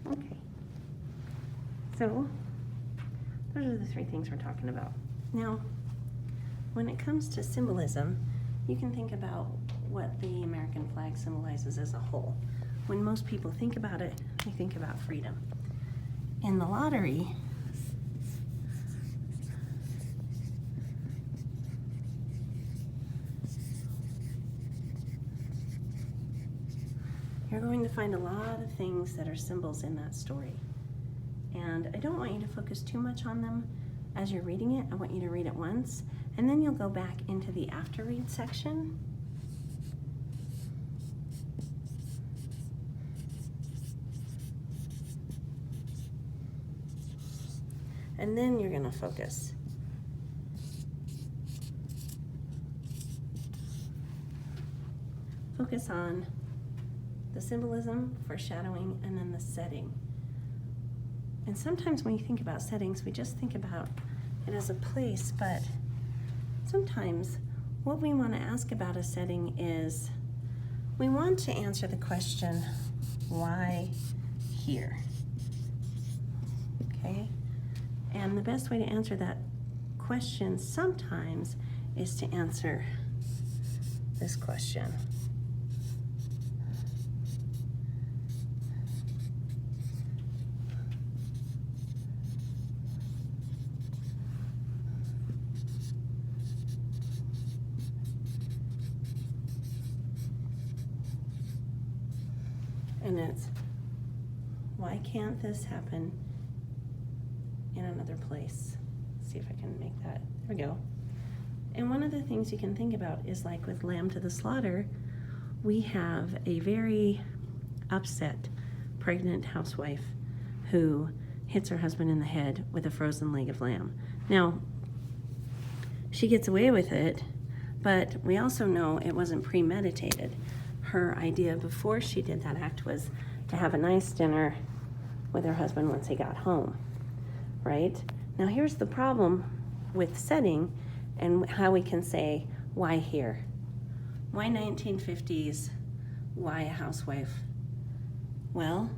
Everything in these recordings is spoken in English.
Okay. So, those are the three things we're talking about. Now, when it comes to symbolism, you can think about what the American flag symbolizes as a whole. When most people think about it, they think about freedom. In the lottery, you're going to find a lot of things that are symbols in that story. And I don't want you to focus too much on them as you're reading it. I want you to read it once, and then you'll go back into the after read section. And then you're going to focus. Focus on the symbolism, foreshadowing, and then the setting. And sometimes when you think about settings, we just think about it as a place, but sometimes what we want to ask about a setting is we want to answer the question, why here? Okay? And the best way to answer that question sometimes is to answer this question. And it's, why can't this happen in another place? Let's see if I can make that. There we go. And one of the things you can think about is, like with Lamb to the Slaughter, we have a very upset pregnant housewife who hits her husband in the head with a frozen leg of lamb. Now, she gets away with it, but we also know it wasn't premeditated. Her idea before she did that act was to have a nice dinner with her husband once he got home, right? Now here's the problem with setting and how we can say, why here? Why 1950s? Why a housewife? Well,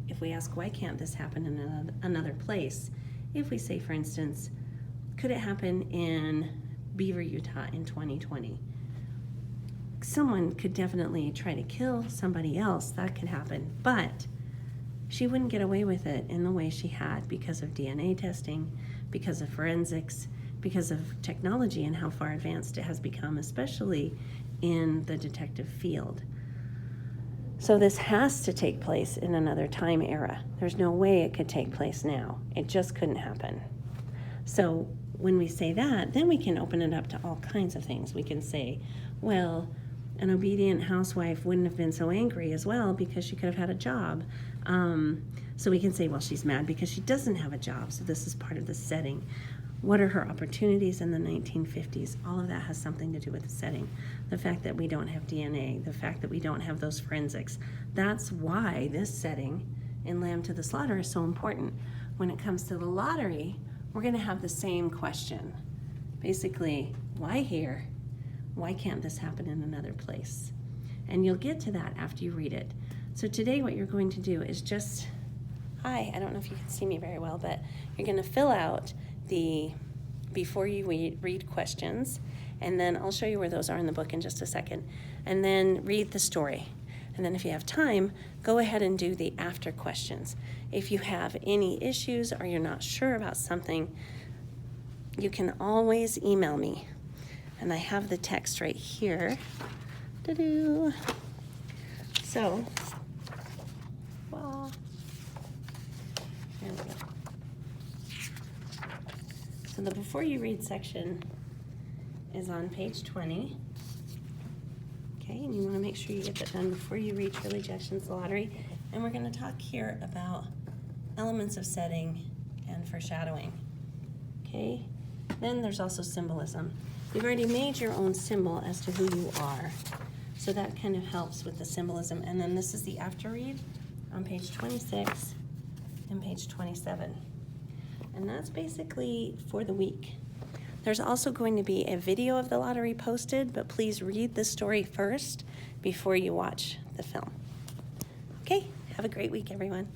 if we ask, why can't this happen in another place? If we say, for instance, could it happen in Beaver, Utah in 2020? Someone could definitely try to kill somebody else, that could happen, but she wouldn't get away with it in the way she had because of DNA testing, because of forensics, because of technology and how far advanced it has become, especially in the detective field. So this has to take place in another time era. There's no way it could take place now. It just couldn't happen. So when we say that, then we can open it up to all kinds of things. We can say, well, an obedient housewife wouldn't have been so angry as well because she could have had a job. So we can say, well, she's mad because she doesn't have a job. So this is part of the setting. What are her opportunities in the 1950s? All of that has something to do with the setting. The fact that we don't have DNA, the fact that we don't have those forensics. That's why this setting in Lamb to the Slaughter is so important. When it comes to the lottery, we're going to have the same question. Basically, why here? Why can't this happen in another place? And you'll get to that after you read it. So today what you're going to do is just, I don't know if you can see me very well, but you're going to fill out the before you read questions, and then I'll show you where those are in the book in just a second, and then read the story. And then if you have time, go ahead and do the after questions. If you have any issues or you're not sure about something, you can always email me. And I have the text right here. Da-doo. So, well, there we go. So the before you read section is on page 20. Okay, and you want to make sure you get that done before you read Shirley Jackson's The Lottery. And we're going to talk here about elements of setting and foreshadowing. Okay, then there's also symbolism. You've already made your own symbol as to who you are. So that kind of helps with the symbolism. And then this is the after read on page 26 and page 27. And that's basically for the week. There's also going to be a video of the lottery posted, but please read the story first before you watch the film. Okay, have a great week, everyone.